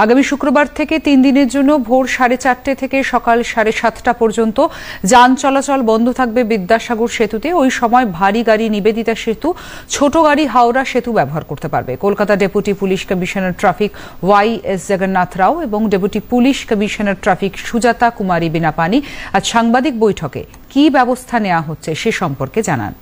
আগামী শুক্রবার থেকে 3 দিনের জন্য ভোর 4:30 থেকে সকাল 7:30 পর্যন্ত যান চলাচল বন্ধ থাকবে বিদ্যাসাগর সেতুতে। ওই সময় ভারী গাড়ি নিবেদিতা সেতু, ছোট গাড়ি হাওড়া সেতু ব্যবহার করতে পারবে। Kolkata deputy police commissioner traffic Y S. Jagannath Rao এবং deputy police commissioner traffic Sujata Kumari Binapani আজ সাংবাদিক বৈঠকে কি ব্যবস্থা নেওয়া হচ্ছে সে সম্পর্কে জানান।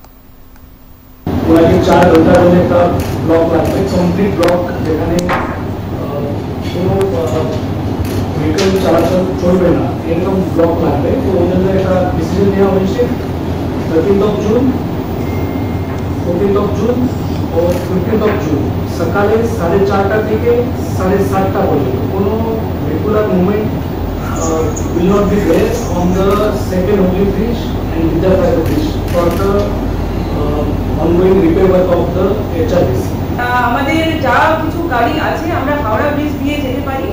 চলাচল চলবে না এরকম ব্লক লাগবে, তো ওই জন্য একটা ডিসিশন নেওয়া হয়েছে 13 জুন ও 15 জুন সকালে 4:30 থেকে 7:30 পর্যন্ত কোনো regular movement will not be there on the second Hooghly bridge and Vidyasagor bridge for the ongoing repair work of the HRDC. আমাদের যা কিছু গাড়ি আছে আমরা হাওড়া ব্রিজ দিয়ে যেতে পারি,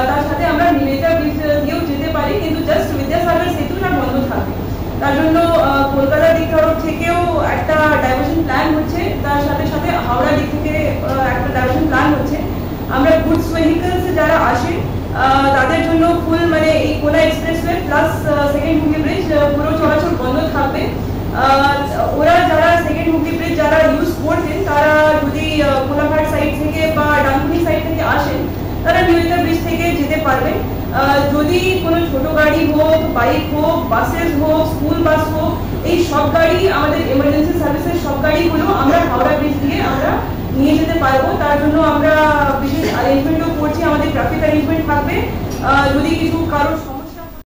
তার সাথে আমরা নিবেদিতা ব্রিজ দিয়েও যেতে পারি, কিন্তু জাস্ট বিদ্যাসাগর সেতুটা বন্ধ থাকবে। তার জন্য কলকাতা দিক থেকেও একটা ডাইভার্সন প্ল্যান হচ্ছে, তার সাথে সাথে হাওড়া দিক থেকে একটা ডাইভার্সন প্ল্যান হচ্ছে। আমরা গুডস ভেহিকলস যারা আসে তাদের জন্য ফুল মানে এই Kona expressway plus second Hooghly bridge পুরো চলাচল বন্ধ থাকবে। ওরা যারা সেকেন্ড হুগলি ব্রিজ যারা ইউজ করছেন তারা যদি কোলাঘাট সাইড থেকে বা ডানকুনি সাইড থেকে আসেন তারা নিবেদিতা ব্রিজ থেকে যেতে পারবেন। যদি কোনো ছোট গাড়ি হোক, বাইক হোক, বাসেস হোক, স্কুল বাস হোক, এই সব গাড়ি আমাদের এমার্জেন্সি সার্ভিসের সব গাড়িগুলো আমরা হাওড়া ব্রিজ দিয়ে আমরা নিয়ে যেতে পারবো। তার জন্য আমরা বিশেষ অ্যারেঞ্জমেন্টও করছি, আমাদের ট্রাফিক অ্যারেঞ্জমেন্ট থাকবে। যদি কিছু কারোর